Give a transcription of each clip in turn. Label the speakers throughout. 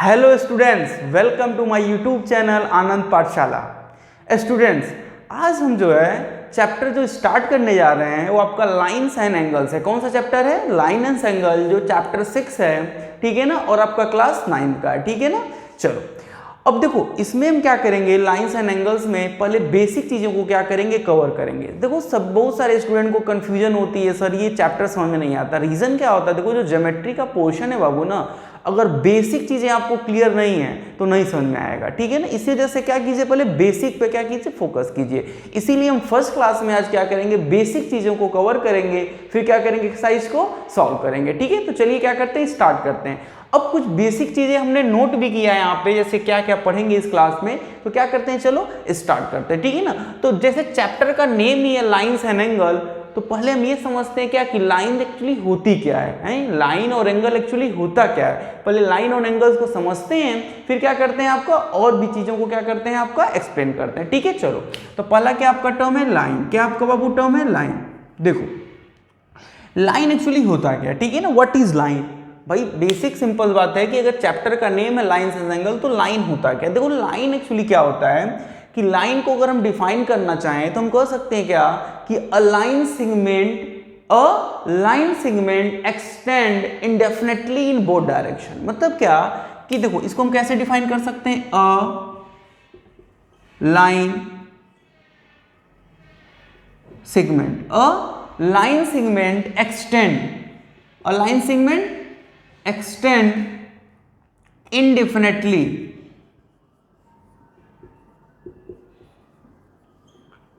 Speaker 1: Hello students, welcome to my YouTube channel Anand Pathshala. Students, आज हम जो है चैप्टर जो स्टार्ट करने जा रहे हैं वो आपका लाइन्स एंड एंगल्स है। कौन सा चैप्टर है? लाइन एंड एंगल, जो चैप्टर 6 है, ठीक है ना, और आपका क्लास 9 का है, ठीक है ना। चलो अब देखो, इसमें हम क्या करेंगे, लाइन्स एंड एंगल्स में पहले बेसिक चीज़ों को क्या करेंगे, कवर करेंगे। देखो सब बहुत सारे स्टूडेंट को कन्फ्यूजन होती है, सर ये चैप्टर समझ में नहीं आता। रीज़न क्या होता है? देखो जो ज्योमेट्री का पोर्शन है बाबू ना, अगर बेसिक चीज़ें आपको क्लियर नहीं है तो नहीं समझ में आएगा, ठीक है ना। इसी वजह से क्या कीजिए, पहले बेसिक पे क्या कीजिए, फोकस कीजिए। इसीलिए हम फर्स्ट क्लास में आज क्या करेंगे, बेसिक चीज़ों को कवर करेंगे, फिर क्या करेंगे, एक्सरसाइज को सॉल्व करेंगे, ठीक है। तो चलिए क्या करते हैं, स्टार्ट करते हैं। अब कुछ बेसिक चीज़ें हमने नोट भी किया है यहाँ पे, जैसे क्या क्या पढ़ेंगे इस क्लास में, तो क्या करते हैं, चलो स्टार्ट करते हैं, ठीक है ना। तो जैसे चैप्टर का नेम ही है लाइन्स एंड एंगल, तो पहले हम ये समझते हैं क्या कि लाइन एक्चुअली होती क्या है, लाइन और एंगल एक्चुअली होता क्या है। पहले लाइन और एंगल्स को समझते हैं, फिर क्या करते हैं, आपका और भी चीज़ों को क्या करते हैं, आपका एक्सप्लेन करते हैं, ठीक है। चलो तो पहला क्या आपका टर्म है, लाइन। क्या आपका बाबू टर्म है, लाइन। देखो लाइन एक्चुअली होता क्या है, ठीक है ना। What is line? भाई बेसिक सिंपल बात है कि अगर चैप्टर का नेम है लाइन्स एंड एंगल, तो लाइन होता क्या है। देखो लाइन एक्चुअली क्या होता है कि लाइन को अगर हम डिफाइन करना चाहें तो हम कह सकते हैं क्या कि a line segment extend indefinitely in both direction. मतलब क्या कि देखो इसको हम कैसे डिफाइन कर सकते हैं, a line segment extend indefinitely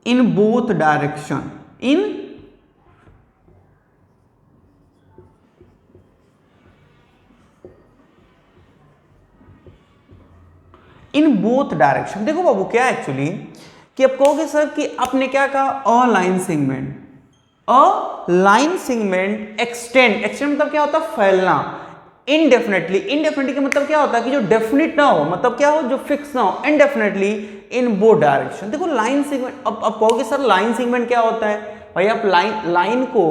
Speaker 1: in both direction, in both direction. देखो बाबू क्या एक्चुअली कि आप कहोगे सर कि आपने क्या कहा, अ लाइन सेगमेंट एक्सटेंड मतलब क्या होता है, फैलना। इनडेफिनेटली का मतलब क्या होता है कि जो डेफिनिट ना हो, मतलब क्या हो, जो फिक्स ना हो। Indefinitely in both direction. देखो लाइन सेगमेंट, अब कहोगे सर लाइन सेगमेंट क्या होता है। भाई आप लाइन को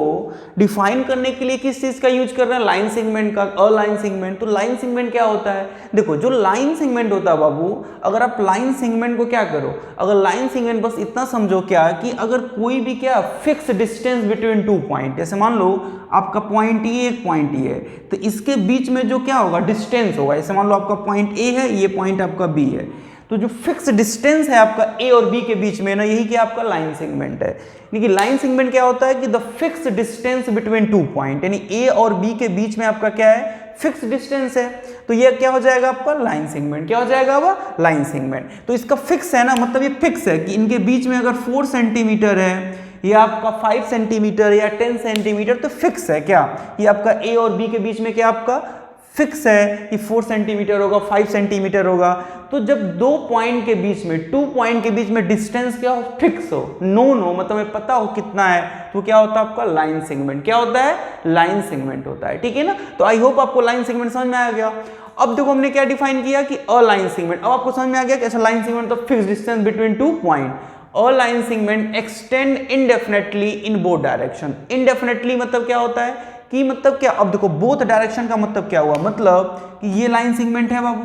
Speaker 1: डिफाइन करने के लिए किस चीज का यूज कर रहे हैं, लाइन सेगमेंट का, अ लाइन सेगमेंट। तो लाइन सेगमेंट क्या होता है, देखो जो लाइन सेगमेंट होता है बाबू, अगर आप लाइन सेगमेंट को क्या करो, अगर लाइन सेगमेंट बस इतना समझो क्या कि अगर कोई भी क्या fix distance between two point, जैसे मान लो आपका पॉइंट ए एक पॉइंट ए है, तो इसके बीच में जो क्या होगा, डिस्टेंस होगा। जैसे मान लो आपका पॉइंट ए है, ये पॉइंट आपका बी है, तो जो फिक्स डिस्टेंस है आपका ए और बी के बीच में ना, यही क्या आपका लाइन सेगमेंट है। यानी कि लाइन सेगमेंट क्या होता है कि the fix distance between two point, यानी ए और बी के बीच में आपका क्या है, फिक्स डिस्टेंस है। तो ये क्या हो जाएगा आपका लाइन सेगमेंट। क्या हो जाएगा वो लाइन सेगमेंट। तो इसका फिक्स है ना, मतलब ये फिक्स है कि इनके बीच में अगर 4 सेंटीमीटर है या आपका 5 सेंटीमीटर या 10 सेंटीमीटर, तो फिक्स है क्या, ये आपका ए और बी के बीच में क्या आपका फिक्स है कि 4 सेंटीमीटर होगा, 5 सेंटीमीटर होगा। तो जब दो पॉइंट के बीच में, 2 पॉइंट के बीच में डिस्टेंस क्या हो, फिक्स हो, नोन हो, मतलब हमें पता हो कितना है, तो क्या होता है आपका लाइन सेगमेंट। क्या होता है, लाइन सेगमेंट होता है, ठीक है ना। तो आई होप आपको लाइन सेगमेंट समझ में आ गया। अब देखो हमने क्या डिफाइन किया कि अ लाइन सेगमेंट। अब आपको समझ में आ गया कि ऐसा लाइन सेगमेंट तो fix distance between two point. A line segment extend indefinitely in both direction. Indefinitely मतलब क्या होता है कि मतलब क्या, अब देखो बोथ डायरेक्शन का मतलब क्या हुआ, मतलब कि ये लाइन सेगमेंट है बाबू,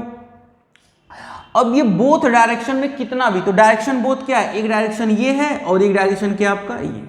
Speaker 1: अब ये बोथ डायरेक्शन में कितना भी, तो डायरेक्शन बोथ क्या है, एक डायरेक्शन ये है और एक डायरेक्शन क्या आपका ये है।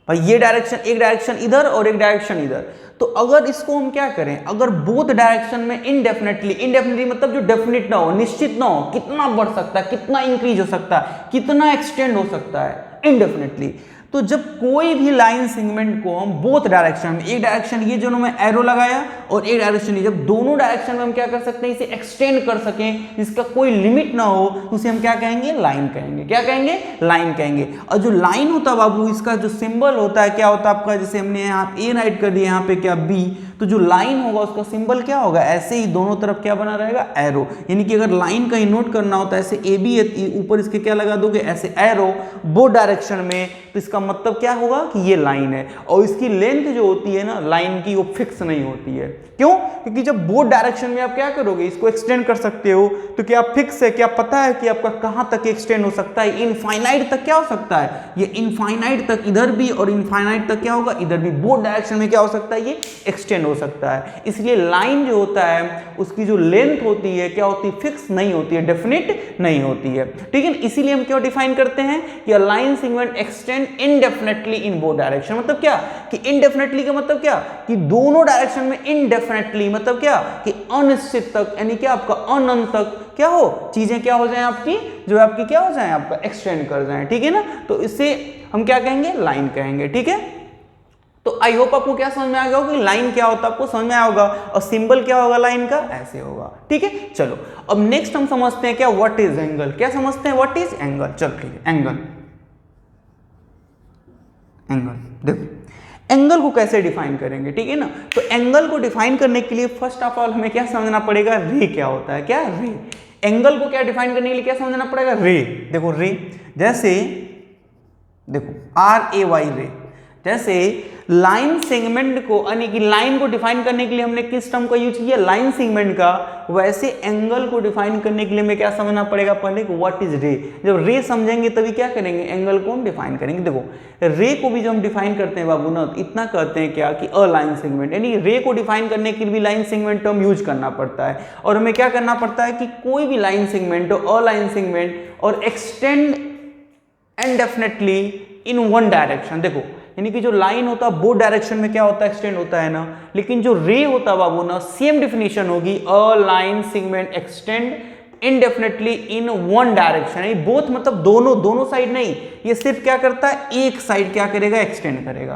Speaker 1: भाई ये डायरेक्शन, एक डायरेक्शन इधर और एक डायरेक्शन इधर। तो अगर इसको हम क्या करें, अगर बोथ डायरेक्शन में इनडेफिनेटली मतलब जो डेफिनिट ना हो, निश्चित ना हो, कितना बढ़ सकता है, कितना इंक्रीज हो सकता है, कितना एक्सटेंड हो सकता है, इनडेफिनेटली। तो जब कोई भी लाइन सेगमेंट को हम बोथ डायरेक्शन में, एक डायरेक्शन ये जो मैं एरो लगाया और एक डायरेक्शन ये, जब दोनों डायरेक्शन में हम क्या कर सकते हैं, इसे एक्सटेंड कर सकें, जिसका कोई लिमिट ना हो, तो उसे हम क्या कहेंगे, लाइन कहेंगे। क्या कहेंगे, लाइन कहेंगे। और जो लाइन होता है बाबू, इसका जो सिंबल होता है क्या होता है आपका, जैसे हमने यहाँ ए राइट कर दिया, यहाँ पे क्या बी, तो जो लाइन होगा उसका सिंबल क्या होगा, ऐसे ही दोनों तरफ क्या बना रहेगा, एरो। यानी कि अगर लाइन कहीं नोट करना होता है, ऐसे ए बी ऊपर इसके क्या लगा दोगे, ऐसे एरो बोथ डायरेक्शन में, तो इसका मतलब क्या होगा कि ये लाइन है। और इसकी लेंथ जो होती है ना लाइन की, वो फिक्स नहीं होती है। क्यों? क्योंकि जब बोथ डायरेक्शन में आप क्या करोगे, इसको एक्सटेंड कर सकते हो, तो क्या फिक्स है, क्या पता है कि आपका कहां तक एक्सटेंड हो सकता है, इनफाइनाइट तक क्या हो सकता है, ये इनफाइनाइट तक इधर भी और इनफाइनाइट तक क्या होगा इधर भी, बोथ डायरेक्शन में क्या हो सकता है, ये एक्सटेंड हो हो सकता है। इसलिए लाइन जो होता है उसकी जो लेंथ होती है क्या होती है, फिक्स नहीं होती है, डेफिनेट नहीं होती है, ठीक है। इसीलिए हम क्यों डिफाइन करते हैं कि a line segment extend indefinitely in both direction. मतलब क्या कि इनडेफिनेटली का मतलब क्या कि दोनों डायरेक्शन में इनडेफिनेटली, मतलब क्या कि अनिश्चित तक, यानी क्या आपका अनंत तक क्या हो, चीजें क्या हो जाए आपकी, जो आपकी क्या हो जाए, आपका एक्सटेंड कर जाए, ठीक है ना। तो इससे हम क्या कहेंगे, लाइन कहेंगे, ठीक है। तो आई होप आपको क्या समझ में आ गया होगा कि लाइन क्या होता है, आपको समझ में आया होगा, और सिंबल क्या होगा लाइन का, ऐसे होगा, ठीक है। चलो अब नेक्स्ट हम समझते हैं क्या, व्हाट इज एंगल। क्या समझते हैं, व्हाट इज एंगल। चलो ठीक है, एंगल, एंगल देखो एंगल को कैसे डिफाइन करेंगे, ठीक है ना। तो एंगल को डिफाइन करने के लिए फर्स्ट ऑफ ऑल हमें क्या समझना पड़ेगा, रे क्या होता है, क्या रे। एंगल को क्या डिफाइन करने के लिए क्या समझना पड़ेगा, रे। देखो रे, जैसे देखो RAY रे, जैसे लाइन सेगमेंट को, यानी कि लाइन को डिफाइन करने के लिए हमने किस टर्म का यूज किया, लाइन सेगमेंट का, वैसे एंगल को डिफाइन करने के लिए हमें क्या समझना पड़ेगा, पहले व्हाट इज रे। जब रे समझेंगे तभी क्या करेंगे, एंगल को हम डिफाइन करेंगे। देखो रे को भी जब हम डिफाइन करते हैं बाबू ना, इतना कहते हैं क्या कि अ लाइन सेगमेंट, यानी रे को डिफाइन करने के लिए भी लाइन सेगमेंट टर्म यूज करना पड़ता है। और हमें क्या करना पड़ता है कि कोई भी लाइन सेगमेंट हो, अ लाइन सेगमेंट और extend indefinitely in one direction. देखो यानी कि जो लाइन होता है बोथ डायरेक्शन में क्या होता है, एक्सटेंड होता है ना, लेकिन जो रे होता है बाबू ना, सेम डिफिनेशन होगी, a line segment extend indefinitely in one direction. Both मतलब दोनों साइड नहीं, ये सिर्फ क्या करता है, एक साइड क्या करेगा, एक्सटेंड करेगा।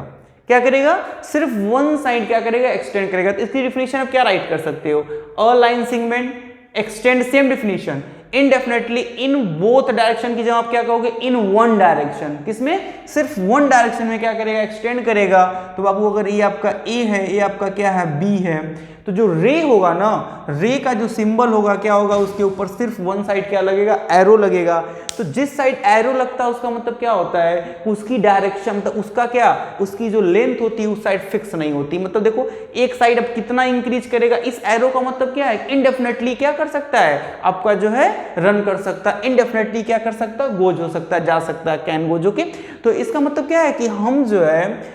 Speaker 1: क्या करेगा, सिर्फ वन साइड क्या करेगा, एक्सटेंड करेगा। तो इसकी डिफिनेशन आप क्या राइट कर सकते हो, a line segment extend, same definition, indefinitely in both direction की जगह आप क्या कहोगे, इन वन डायरेक्शन। किसमें, सिर्फ वन डायरेक्शन में क्या करेगा, एक्सटेंड करेगा। तो बाबू अगर ये आपका ए है, ये आपका क्या है, बी है, तो जो रे होगा ना, रे का जो सिंबल होगा क्या होगा, उसके ऊपर सिर्फ वन साइड क्या लगेगा, एरो लगेगा। तो जिस साइड एरो लगता है उसका मतलब क्या होता है, उसकी डायरेक्शन, मतलब उसका क्या, उसकी जो लेंथ होती है उस साइड फिक्स नहीं होती। मतलब देखो एक साइड अब कितना इंक्रीज करेगा, इस एरो का मतलब क्या है, इनडेफिनेटली क्या कर सकता है, आपका जो है रन कर सकता है, इनडेफिनेटली क्या कर सकता है, गोज हो सकता है, जा सकता है, कैन गोज। ओके, तो इसका मतलब क्या है कि हम जो है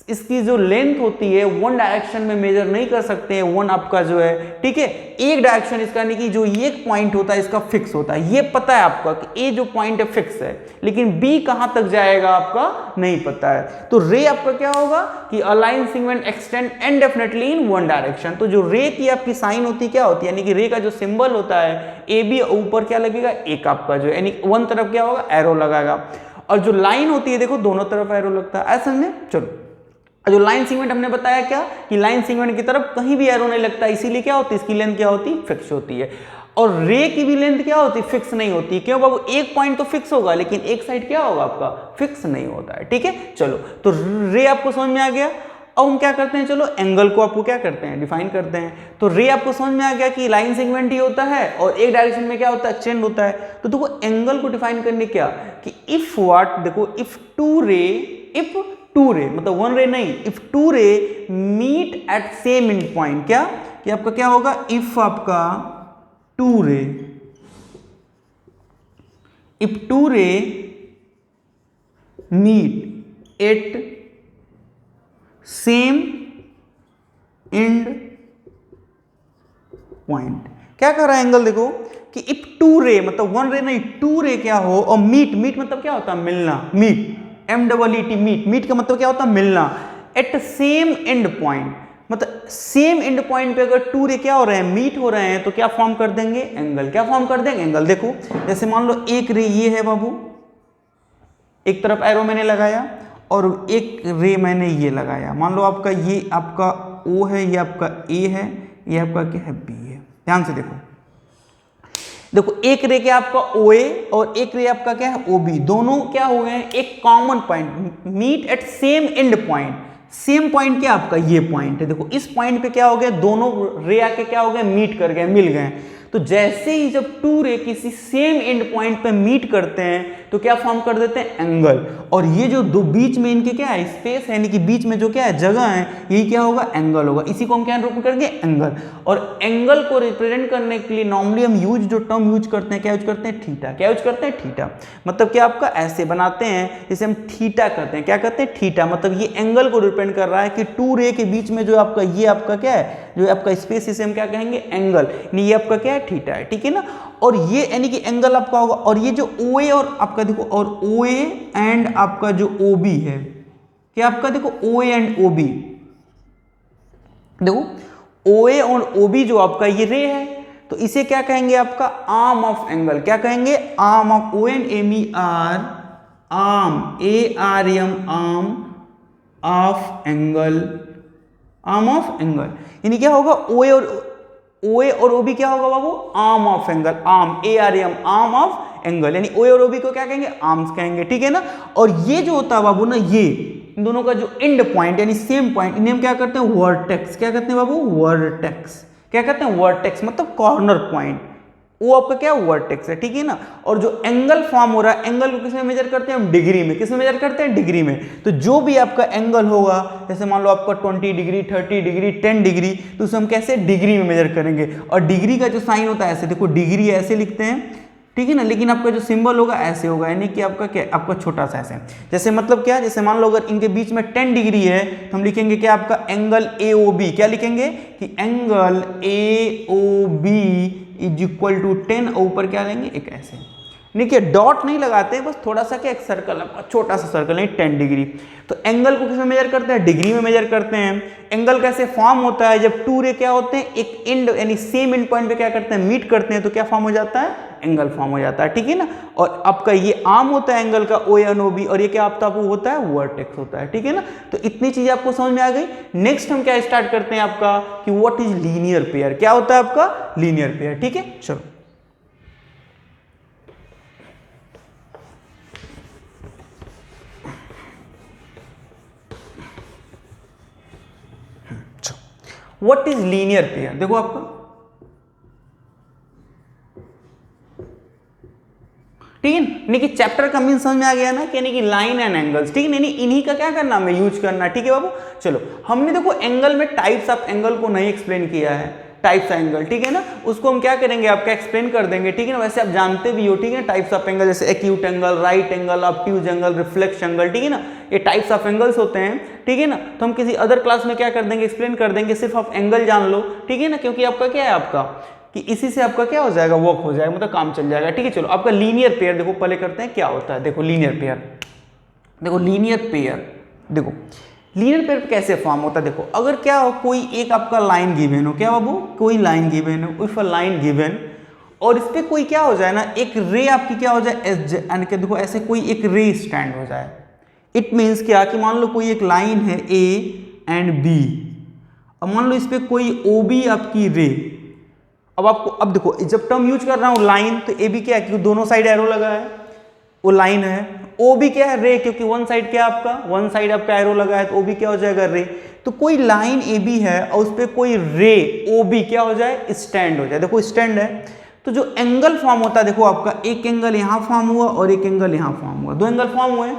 Speaker 1: इसकी जो लेंथ होती है वन डायरेक्शन में मेजर नहीं कर सकते हैं, वन आपका जो है, ठीक है, एक डायरेक्शन इसका, नहीं कि जो एक पॉइंट होता है इसका फिक्स होता है। ये पता है आपका कि ए जो पॉइंट है फिक्स है, लेकिन बी कहां तक जाएगा आपका नहीं पता है। तो रे आपका क्या होगा कि a line segment extend indefinitely in one direction. तो जो रे की आपकी साइन होती है क्या होती है, यानी कि रे का जो सिंबल होता है ए बी, ऊपर क्या लगेगा, एक आपका जो है, यानी वन तरफ क्या होगा, एरो लगाएगा, और जो लाइन होती है देखो दोनों तरफ एरो लगता है, ऐसा में। चलो जो लाइन सेगमेंट हमने बताया क्या कि लाइन सेगमेंट की तरफ कहीं भी एरो नहीं लगता, इसीलिए क्या होती है, इसकी लेंथ क्या होती है, फिक्स होती है। और रे की भी लेंथ क्या होती है, फिक्स नहीं होती। क्यों बाबू, एक पॉइंट तो फिक्स होगा लेकिन एक साइड क्या होगा आपका, फिक्स नहीं होता है, ठीक है। चलो तो रे आपको समझ में आ गया। अब हम क्या करते हैं, चलो एंगल को आपको क्या करते हैं, डिफाइन करते हैं। तो रे आपको समझ में आ गया कि लाइन सेगमेंट ही होता है और एक डायरेक्शन में क्या होता है, एक्सटेंड होता है। तो देखो एंगल को डिफाइन करने क्या कि इफ व्हाट, देखो इफ टू रे मतलब वन रे नहीं, if two ray meet at same end point, क्या कि आपका क्या होगा, इफ आपका two ray meet at same end point. क्या कर रहा है एंगल, देखो कि इफ टू रे मतलब वन रे नहीं, टू रे क्या हो, और मीट मतलब क्या होता है, मिलना, मीट MEET, मीट का मतलब क्या होता है, मिलना, एट सेम एंड पॉइंट। मतलब सेम एंड पॉइंट पे अगर टू रे क्या हो रहे हैं, मीट हो रहे हैं, तो क्या फॉर्म कर देंगे, एंगल। क्या फॉर्म कर देंगे, एंगल। देखो जैसे मान लो एक रे ये है बाबू, एक तरफ एरो मैंने लगाया और एक रे मैंने ये लगाया, मान लो आपका ये आपका O है, ये आपका A है, ये आपका क्या है, B है। ध्यान से देखो एक रे क्या आपका OA और एक रे आपका क्या है OB, दोनों क्या हो गए हैं, एक common point, meet at same end point. Same point क्या आपका ये पॉइंट है, देखो इस पॉइंट पे क्या हो गया, दोनों रे आके क्या हो गए, मीट कर गए, मिल गए। तो जैसे ही जब टू रे किसी सेम एंड पॉइंट पे मीट करते हैं तो क्या फॉर्म कर देते हैं, एंगल। और ये जो दो बीच में इनके क्या है, स्पेस है, यानी कि बीच में जो क्या है, जगह है, यही क्या होगा, एंगल होगा। इसी को हम क्या रूप करेंगे, एंगल। और एंगल को रिप्रेजेंट करने के लिए नॉर्मली हम जो टर्म यूज करते हैं, क्या यूज करते हैं, थीटा। क्या यूज करते हैं, थीटा। मतलब क्या आपका ऐसे बनाते हैं जैसे हम थीटा करते हैं, क्या करते हैं, थीटा। मतलब ये एंगल को रिप्रेजेंट कर रहा है कि टू रे के बीच में जो आपका ये आपका क्या है, जो आपका स्पेस, इसे हम क्या कहेंगे, एंगल। ये आपका क्या है, थीटा है, ठीक है ना। और ये यानी कि एंगल आपका होगा। और ये जो ओ ए और आपका देखो, और ओ ए एंड आपका जो ओ बी है, क्या आपका देखो ओ ए एंड ओ बी, देखो ओ ए और ओ बी जो आपका ये रे है, तो इसे क्या कहेंगे, आपका आर्म ऑफ एंगल। क्या कहेंगे, arm of, O N M E R, arm, A R M, arm of angle, arm of angle. यानी क्या होगा, ओ ए और ओ बी क्या होगा बाबू, arm of angle, arm, A R M, arm of angle. यानी ओ ए और ओ बी को क्या कहेंगे, आर्म्स कहेंगे, ठीक है ना। और ये जो होता है बाबू ना, ये इन दोनों का जो एंड पॉइंट यानी सेम पॉइंट, इन्हें हम क्या करते हैं, वर्टेक्स। क्या कहते हैं बाबू, वर्टेक्स। क्या कहते हैं, वर्टेक्स, मतलब कॉर्नर पॉइंट। वो आपका क्या वर्टेक्स है, ठीक है ना। और जो एंगल फॉर्म हो रहा है, एंगल को किसमें मेजर करते हैं हम, डिग्री में। किसमें मेजर करते हैं, डिग्री में। तो जो भी आपका एंगल होगा, जैसे मान लो आपका 20 डिग्री, 30 डिग्री, 10 डिग्री, तो उसे हम कैसे, डिग्री में मेजर करेंगे। और डिग्री का जो साइन होता है ऐसे, देखो डिग्री ऐसे लिखते हैं, ठीक है ना। लेकिन आपका जो सिंबल होगा ऐसे होगा, यानी कि आपका क्या, आपका छोटा सा ऐसे। जैसे मतलब क्या, जैसे मान लो अगर इनके बीच में 10 डिग्री है तो हम लिखेंगे क्या, आपका एंगल ए ओ बी। क्या लिखेंगे कि angle A O B is equal to 10, और ऊपर क्या लेंगे, एक ऐसे। देखिए डॉट नहीं लगाते, बस थोड़ा सा क्या, एक सर्कल, आपका छोटा सा सर्कल, नहीं 10 डिग्री। तो एंगल को किस में मेजर करते हैं, डिग्री में मेजर करते हैं। एंगल कैसे फॉर्म होता है, जब टू रे क्या होते हैं, एक एंड यानी सेम एंड पॉइंट पे क्या करते हैं, मीट करते हैं, तो क्या फॉर्म हो जाता है, एंगल फॉर्म हो जाता है, ठीक है ना। और आपका ये आर्म होता है एंगल का, ओ एन ओ बी, और ये क्या आपका होता है, वर्टेक्स होता है, ठीक है ना। तो इतनी चीजें आपको समझ में आ गई। नेक्स्ट हम क्या स्टार्ट करते हैं आपका, कि व्हाट इज लीनियर पेयर। क्या होता है आपका, लीनियर पेयर, ठीक है। चलो व्हाट इज लीनियर पेयर, देखो आपका, ठीक है। यानी कि चैप्टर का मीन समझ में आ गया ना, कि यानी कि लाइन एंड एंगल्स, ठीक है। यानी इन्हीं का क्या करना, हमें यूज करना, ठीक है बाबू। चलो हमने देखो एंगल में टाइप्स ऑफ एंगल को नहीं एक्सप्लेन किया है, टाइप्स ऑफ एंगल, ठीक है ना। उसको हम क्या करेंगे, आपका एक्सप्लेन कर देंगे, ठीक है ना। वैसे आप जानते भी हो, ठीक है ना, टाइप्स ऑफ एंगल, जैसे acute angle, right angle, obtuse angle, reflex angle, ठीक है ना। ये टाइप्स ऑफ एंगल्स होते हैं, ठीक है ना। तो हम किसी अदर क्लास में क्या कर देंगे, एक्सप्लेन कर देंगे, सिर्फ आप एंगल जान लो, ठीक है ना। क्योंकि आपका क्या है, आपका कि इसी से आपका क्या हो जाएगा, वर्क हो जाएगा, मतलब काम चल जाएगा, ठीक है। चलो आपका लीनियर पेयर देखो, पहले करते हैं क्या होता है। देखो लीनियर पेयर, देखो लीनियर पेयर, देखो लीनियर पेयर कैसे फॉर्म होता है। देखो अगर क्या हो, कोई एक आपका लाइन गिवन हो, क्या बाबू, कोई लाइन गिवन हो, इफ अ लाइन गिवन, और इस पे कोई क्या हो जाए ना, एक रे आपकी क्या हो जाए, एस, यानी कि देखो ऐसे कोई एक रे स्टैंड हो जाए। इट मीन्स क्या, कि मान लो कोई एक लाइन है ए एंड बी, अब मान लो इस पे कोई ओ बी आपकी रे। अब आपको, अब देखो जब टर्म यूज कर रहा हूं लाइन, तो ए बी क्या है, क्योंकि दोनों साइड एरो लगा है, वो लाइन है। ओ बी क्या है, रे, क्योंकि वन साइड क्या आपका, वन साइड आपका एरो लगा है, तो ओ बी क्या हो जाएगा, रे। तो कोई लाइन ए बी है और उस पर कोई रे ओ बी क्या हो जाए, स्टैंड हो जाए। देखो स्टैंड है, तो जो एंगल फॉर्म होता है, देखो आपका एक एंगल यहां फॉर्म हुआ और एक एंगल यहां फॉर्म हुआ, दो एंगल फॉर्म हुए।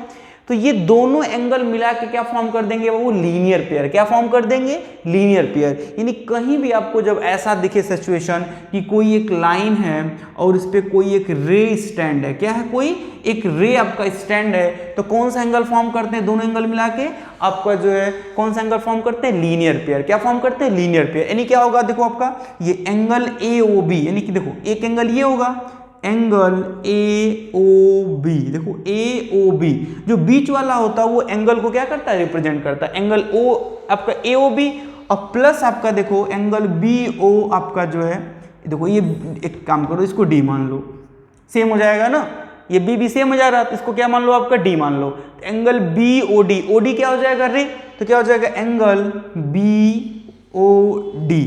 Speaker 1: तो ये दोनों एंगल मिला के क्या फॉर्म कर देंगे, वो लीनियर पेयर। क्या फॉर्म कर देंगे, लीनियर पेयर। यानी कहीं भी आपको जब ऐसा दिखे सिचुएशन कि कोई एक लाइन है और इस पे कोई एक रे स्टैंड है, क्या है, कोई एक रे आपका स्टैंड है, तो कौन सा एंगल फॉर्म करते हैं, दोनों एंगल मिला के आपका जो है कौन सा एंगल फॉर्म करते हैं, लीनियर पेयर। क्या फॉर्म करते हैं, लीनियर पेयर। यानी क्या होगा, देखो आपका ये एंगल ए ओ बी, यानी कि देखो एक एंगल ये होगा, एंगल ए ओ बी, देखो ए ओ बी, जो बीच वाला होता है वो एंगल को क्या करता है, रिप्रेजेंट करता है। एंगल ओ आपका ए ओ बी, और प्लस आपका देखो एंगल बी ओ आपका जो है, देखो ये एक काम करो, इसको डी मान लो, सेम हो जाएगा ना, ये बी भी सेम हो जा रहा है, तो इसको क्या मान लो, आपका डी मान लो। तो angle B O D, O D क्या हो जाएगा, रे, तो क्या हो जाएगा, एंगल बी ओ डी।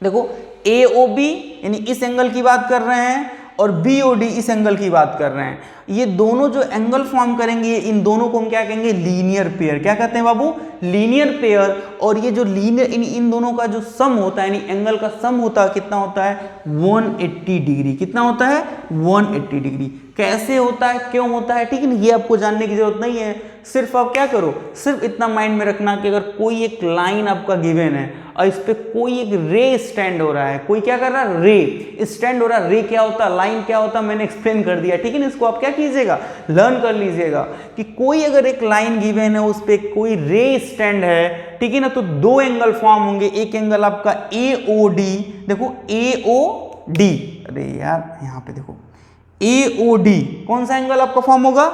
Speaker 1: देखो ए ओ बी यानी इस एंगल की बात कर रहे हैं, और बीओडी इस एंगल की बात कर रहे हैं, ये दोनों जो एंगल फॉर्म करेंगे इन दोनों को हम क्या कहेंगे, लीनियर पेयर। क्या कहते हैं बाबू, लीनियर पेयर। और ये जो लीनियर इन दोनों का जो सम होता है, यानी एंगल का सम होता है, कितना होता है, 180 डिग्री। कितना होता है, 180 डिग्री। कैसे होता है, क्यों होता है, ठीक है ना, ये आपको जानने की जरूरत नहीं है। सिर्फ आप क्या करो, सिर्फ इतना माइंड में रखना कि अगर कोई एक लाइन आपका गिवन है और इस पे कोई एक रे स्टैंड हो रहा है, कोई क्या कर रहा है, रे स्टैंड हो रहा है। रे क्या होता है, लाइन क्या होता है, मैंने एक्सप्लेन कर दिया, ठीक है ना। इसको आप क्या कीजिएगा, लर्न कर लीजिएगा कि कोई अगर एक लाइन गिवन है उस पे कोई रे स्टैंड है, ठीक है ना, तो दो एंगल फॉर्म होंगे। एक एंगल आपका AOD, देखो AOD, अरे यार यहाँ पे देखो AOD, कौन सा एंगल आपका फॉर्म होगा,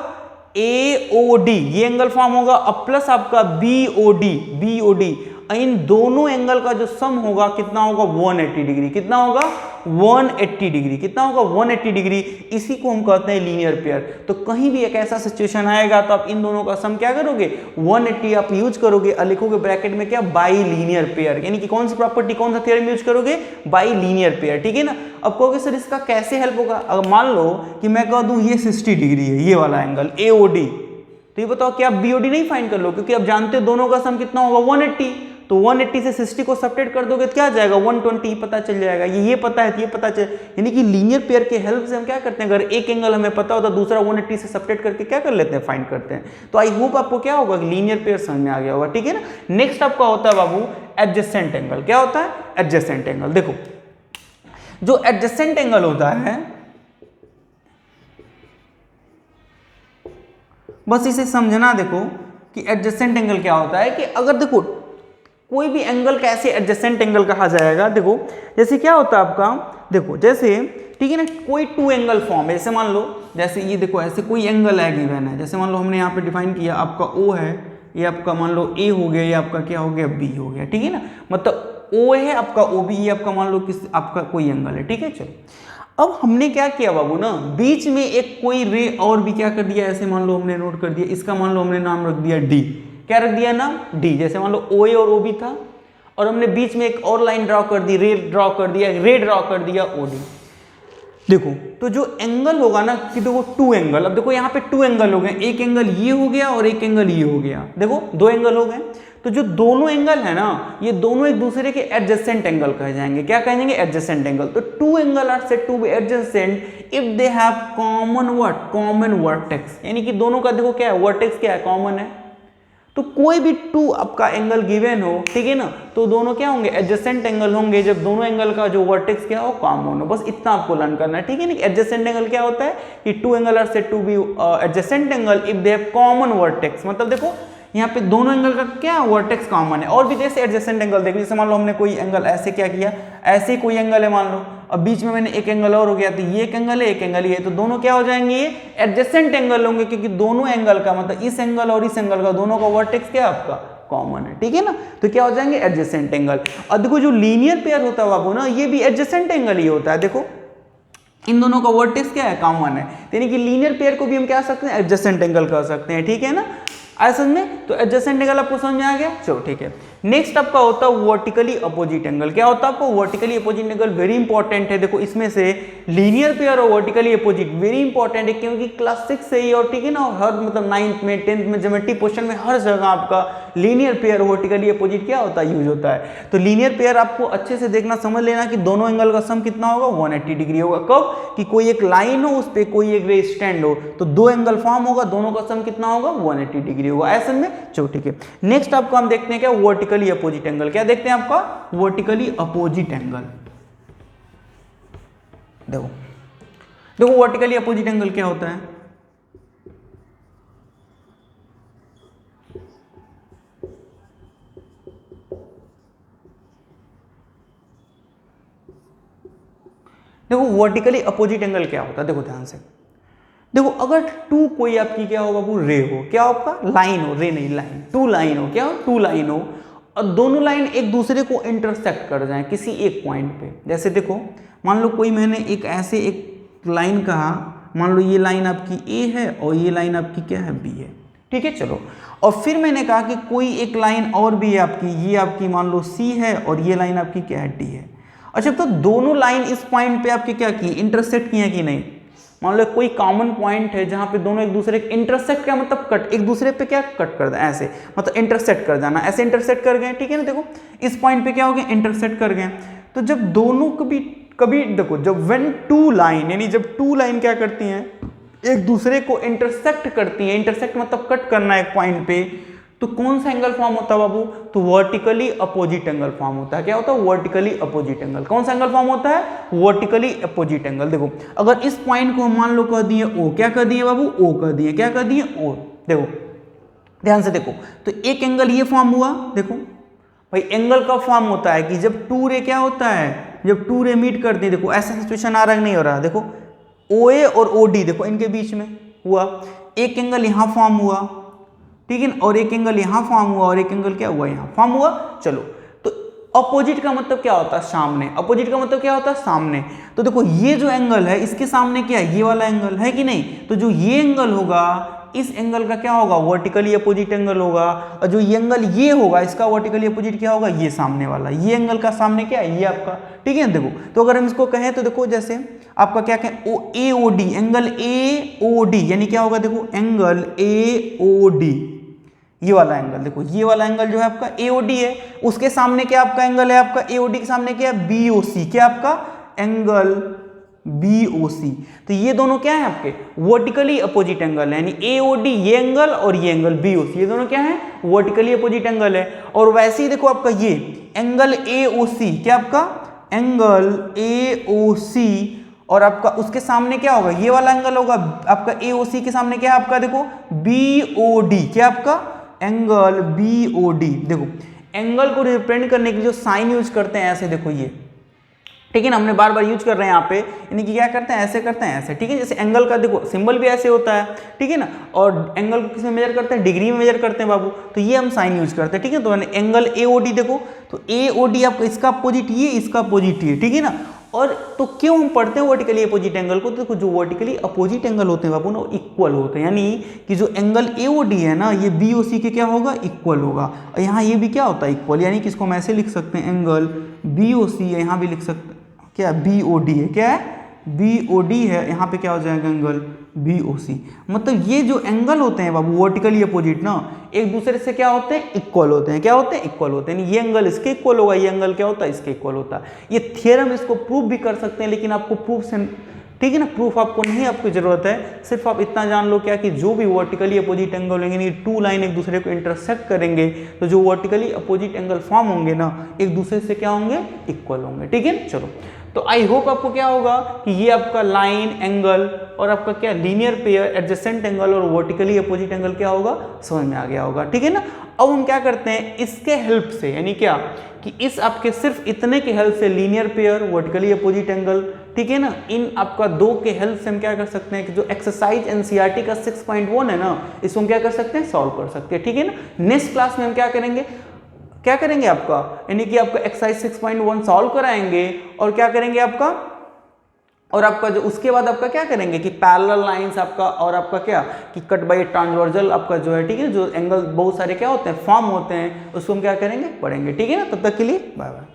Speaker 1: AOD, ये एंगल फॉर्म होगा। अब प्लस आपका BOD, इन दोनों एंगल का जो सम होगा कितना होगा, 180 डिग्री। कितना होगा, 180 डिग्री। कितना होगा, 180 डिग्री। इसी को हम कहते हैं लीनियर पेयर। तो कहीं भी एक ऐसा सिचुएशन आएगा तो आप इन दोनों का सम क्या करोगे, 180 आप यूज करोगे और लिखोगे ब्रैकेट में क्या, बाई लीनियर पेयर। यानी कि कौन सी प्रॉपर्टी, कौन सा थ्योरम यूज करोगे, बाई लीनियर पेयर, ठीक है ना। अब कहोगे सर इसका कैसे हेल्प होगा, अगर मान लो कि मैं कह दूं ये 60 डिग्री है, ये वाला एंगल AOD, तो ये बताओ कि आप BOD नहीं फाइंड कर लो, क्योंकि आप जानते हो दोनों का सम कितना होगा, 180। तो 180 से 60 को सब्ट्रैक्ट कर दोगे तो क्या आ जाएगा, 120 पता चल जाएगा। ये पता है तो ये पता चल, यानी कि लीनियर पेयर के हेल्प से हम क्या करते हैं, अगर एक एंगल हमें पता होता है दूसरा 180 से सब्ट्रैक्ट करके क्या कर लेते हैं, फाइंड करते हैं। तो आई होप आपको क्या होगा, लीनियर पेयर समझ में आ गया होगा, ठीक है ना। नेक्स्ट आपका होता है बाबू एडजेसेंट एंगल। क्या होता है, एडजेसेंट एंगल। देखो जो एडजेसेंट एंगल होता है, बस इसे समझना, देखो कि एडजेसेंट एंगल क्या होता है, कि अगर देखो कोई भी एंगल कैसे एडजेसेंट एंगल कहा जाएगा। देखो जैसे क्या होता है आपका, देखो जैसे, ठीक है ना, कोई टू एंगल फॉर्म है, जैसे मान लो, जैसे ये देखो ऐसे कोई एंगल है गिवन है, जैसे मान लो हमने यहाँ पे डिफाइन किया, आपका O है, ये आपका मान लो A हो गया, ये आपका क्या हो गया, B हो गया, ठीक है ना। मतलब O है आपका OB, ये आपका मान लो किस आपका कोई एंगल है, ठीक है। चलो अब हमने क्या किया बाबू ना, बीच में एक कोई रे और भी क्या कर दिया, ऐसे मान लो हमने नोट कर दिया, इसका मान लो हमने नाम रख दिया D। क्या रख दिया नाम, D। जैसे मान लो OA और OB था और हमने बीच में एक और लाइन ड्रॉ कर दी, रे ड्रॉ कर दिया, रे ड्रॉ कर दिया OD। देखो तो जो एंगल होगा ना, कि देखो टू एंगल, अब देखो यहाँ पे टू एंगल हो गए, एक एंगल ये हो गया और एक एंगल ये हो गया, देखो दो एंगल हो गए। तो जो दोनों एंगल है ना, ये दोनों एक दूसरे के एडजेसेंट एंगल कहे जाएंगे। क्या कहे जाएंगे, एडजेसेंट एंगल। तो two angle are said to be adjacent if they have common what, common vertex. यानी कि दोनों का देखो क्या है, वर्टेक्स क्या है, कॉमन है। तो कोई भी टू आपका एंगल गिवन हो, ठीक है ना, तो दोनों क्या होंगे, एडजेसेंट एंगल होंगे जब दोनों एंगल का जो वर्टेक्स क्या हो, कॉमन हो। बस इतना आपको लर्न करना है, ठीक है ना। एडजेसेंट एंगल क्या होता है कि two angle are said to be adjacent angle if they have common vertex. मतलब देखो यहाँ पे दोनों एंगल का क्या वर्टेक्स कॉमन है। और भी जैसे एडजेसेंट एंगल देखो, जैसे मान लो हमने कोई एंगल ऐसे क्या किया, ऐसे कोई एंगल है मान लो, अब बीच में मैंने एक एंगल और हो गया, तो ये एक एंगल है, एक एंगल ये है, तो दोनों क्या हो जाएंगे, ये एडजेसेंट एंगल होंगे, क्योंकि दोनों एंगल का मतलब इस एंगल और इस एंगल का दोनों का वर्टेक्स क्या है आपका, कॉमन है, ठीक है ना। तो क्या हो जाएंगे, एडजेसेंट एंगल। और देखो जो लीनियर पेयर होता है बाबू ना, ये भी एडजेसेंट एंगल ही होता है। देखो इन दोनों का वर्टेक्स क्या है, कॉमन है, यानी कि लीनियर पेयर को भी हम क्या सकते हैं, एडजेसेंट एंगल कह सकते हैं, ठीक है ना। आया समझ में। तो एडजेसेंट एंगल आपको समझ में आ गया, चलो ठीक है। नेक्स्ट आपका होता है वर्टिकली अपोजिट एंगल। क्या होता है आपको, vertically opposite angle very important है। देखो इसमें से लीनियर पेयर और वर्टिकली अपोजिट वेरी इंपॉर्टेंट है, क्योंकि क्लास 6 से ही और ठीक है ना, हर मतलब 9th में 10th में ज्योमेट्री पोर्शन में हर जगह आपका लीनियर पेयर वर्टिकली अपोजिट क्या होता है, यूज होता है। तो लीनियर पेयर आपको अच्छे से देखना, समझ लेना कि दोनों एंगल का सम कितना होगा, 180 डिग्री होगा। कब, कि कोई एक लाइन हो, उस पर कोई एक रे स्टैंड हो, तो दो एंगल फॉर्म होगा, दोनों का सम कितना होगा, 180 डिग्री होगा। ऐसे में चलो ठीक है। नेक्स्ट आपको हम देखते हैं क्या, वर्टिकली अपोजिट एंगल। क्या देखते हैं आपका, वर्टिकली अपोजिट एंगल। देखो देखो वर्टिकली अपोजिट एंगल क्या होता है, देखो वर्टिकली अपोजिट एंगल क्या होता है, देखो ध्यान से। देखो अगर टू कोई आपकी क्या हो बाबू, रे हो, क्या हो आपका, लाइन हो, रे नहीं लाइन, टू लाइन हो, क्या हो, टू लाइन हो, और दोनों लाइन एक दूसरे को इंटरसेक्ट कर जाएं किसी एक पॉइंट पे। जैसे देखो मान लो कोई मैंने एक ऐसे एक लाइन कहा, मान लो ये लाइन आपकी ए है और ये लाइन आपकी क्या है, बी है, ठीक है। चलो और फिर मैंने कहा कि कोई एक लाइन और भी है आपकी, ये आपकी मान लो सी है और ये लाइन आपकी क्या है, डी है। अच्छा, तो दोनों लाइन इस पॉइंट पे आपके क्या की, इंटरसेक्ट किए कि नहीं? मान लो कोई कॉमन पॉइंट है जहां पे दोनों एक दूसरे के इंटरसेक्ट, क्या मतलब कट, एक दूसरे पे क्या कट कर दें, ऐसे मतलब इंटरसेक्ट कर जाना, ऐसे इंटरसेक्ट कर गए, ठीक है ना। देखो इस पॉइंट पे क्या हो गया, इंटरसेक्ट कर गए। तो जब दोनों कभी कभी देखो, जब व्हेन टू लाइन, यानी जब टू लाइन क्या करती हैं, एक दूसरे को इंटरसेक्ट करती हैं, इंटरसेक्ट मतलब कट करना एक पॉइंट पे, तो कौन सा एंगल फॉर्म होता है बाबू? तो वर्टिकली अपोजिट एंगल फॉर्म होता है। क्या होता है? Vertically opposite angle. कौन सा एंगल फॉर्म होता है? Vertically opposite angle. देखो अगर इस पॉइंट को हम मान लो कह दिए ओ, क्या कह दिए बाबू? ओ कह दिए, क्या कह दिए? ओ। देखो ध्यान से देखो, तो एक एंगल ये फॉर्म हुआ। देखो भाई एंगल का फॉर्म होता है कि जब टू रे क्या होता है, जब टू रे मीट करती है। देखो ऐसा सिचुएशन आ रहा नहीं हो रहा, देखो OA और OD देखो इनके बीच में हुआ, एक एंगल यहां फॉर्म हुआ, ठीक है ना, और एक एंगल यहां फॉर्म हुआ, और एक एंगल क्या हुआ, यहां फॉर्म हुआ। चलो, तो अपोजिट का मतलब क्या होता है? सामने। अपोजिट का मतलब क्या होता है? सामने। तो देखो ये जो एंगल है इसके सामने क्या है? ये वाला एंगल है कि नहीं? तो जो ये एंगल होगा, इस एंगल का क्या होगा? वर्टिकली अपोजिट एंगल होगा। और जो ये एंगल ये होगा, इसका वर्टिकली अपोजिट क्या होगा? ये सामने वाला। ये एंगल का सामने क्या है? ये आपका, ठीक है। देखो तो अगर हम इसको कहें तो देखो जैसे आपका क्या कहें, AOD, एंगल AOD यानी क्या होगा? देखो एंगल AOD, ये वाला एंगल, देखो ये वाला एंगल जो है आपका AOD है, उसके सामने क्या आपका एंगल है? आपका AOD के सामने क्या है? BOC। क्या आपका? Angle BOC। तो ये दोनों क्या है आपके? वर्टिकली अपोजिट एंगल है, यानी AOD ये एंगल और ये एंगल BOC, ये दोनों क्या है? वर्टिकली अपोजिट एंगल है। और वैसे ही देखो आपका ये एंगल AOC, क्या आपका? एंगल AOC, और आपका उसके सामने क्या होगा? ये वाला एंगल होगा आपका AOC के सामने क्या है आपका? देखो BOD, क्या आपका? Angle BOD। देखो एंगल को रिप्रेजेंट करने के लिए जो साइन यूज करते हैं, ऐसे देखो ये, ठीक है ना, हमने बार बार यूज कर रहे हैं यहाँ पे, यानी कि क्या करते हैं? ऐसे करते हैं, ऐसे, ठीक है। जैसे एंगल का देखो सिंबल भी ऐसे होता है, ठीक है ना, और एंगल को किस में मेजर करते हैं? डिग्री में मेजर करते हैं बाबू। तो ये हम साइन यूज करते हैं, ठीक है। तो एंगल AOD देखो, तो AOD आपका इसका अपोजिट ये, इसका अपोजिट ये, ठीक है ना। और तो क्यों हम पढ़ते हैं वर्टिकली अपोजिट एंगल को? तो देखो जो वर्टिकली अपोजिट एंगल होते हैं बाबू ना, इक्वल होते हैं, यानी कि जो एंगल AOD है ना, ये BOC के क्या होगा? इक्वल होगा। और यहाँ ये भी क्या होता है? इक्वल, यानी कि इसको हम ऐसे लिख सकते हैं, एंगल BOC है, यहाँ भी लिख सकते हैं क्या? BOD है, क्या है? BOD है, यहाँ पे क्या हो जाएगा? Angle BOC। मतलब ये जो एंगल होते हैं बाबू वर्टिकली अपोजिट ना, एक दूसरे से क्या होते हैं? इक्वल होते हैं। क्या होते हैं? इक्वल होते हैं। ये एंगल इसके इक्वल होगा, ये एंगल क्या होता है? इसके इक्वल होता है। ये थियरम इसको प्रूव भी कर सकते हैं, लेकिन आपको प्रूफ से, ठीक है ना, प्रूफ आपको नहीं, आपको जरूरत है, सिर्फ आप इतना जान लो क्या कि जो भी वर्टिकली अपोजिट एंगल होंगे, टू लाइन एक दूसरे को इंटरसेक्ट करेंगे, तो जो वर्टिकली अपोजिट एंगल फॉर्म होंगे ना, एक दूसरे से क्या होंगे? इक्वल होंगे, ठीक है। चलो, तो आई होप आपको क्या होगा कि ये आपका लाइन एंगल और आपका क्या लीनियर पेयर, एडजेसेंट एंगल और वर्टिकली अपोजिट एंगल क्या होगा, समझ में आ गया होगा, ठीक है ना। अब हम क्या करते हैं इसके हेल्प से, यानी क्या कि इस आपके सिर्फ इतने के हेल्प से, linear pair, vertically opposite angle, ठीक है ना, इन आपका दो के हेल्प से हम क्या कर सकते हैं कि जो एक्सरसाइज एनसीईआरटी का 6.1 है ना, इसको हम क्या कर सकते हैं? सॉल्व कर सकते हैं, ठीक है ना। नेक्स्ट क्लास में हम क्या करेंगे? क्या करेंगे आपका, यानी कि आपका एक्सरसाइज 6.1 सॉल्व कराएंगे, और क्या करेंगे आपका, और आपका जो उसके बाद आपका क्या करेंगे कि पैरेलल लाइंस आपका, और आपका क्या कि कट बाय ट्रांसवर्सल आपका जो है, ठीक है, जो एंगल बहुत सारे क्या होते हैं? फॉर्म होते हैं, उसको हम क्या करेंगे? पढ़ेंगे, ठीक है ना। तब तक के लिए बाय बाय।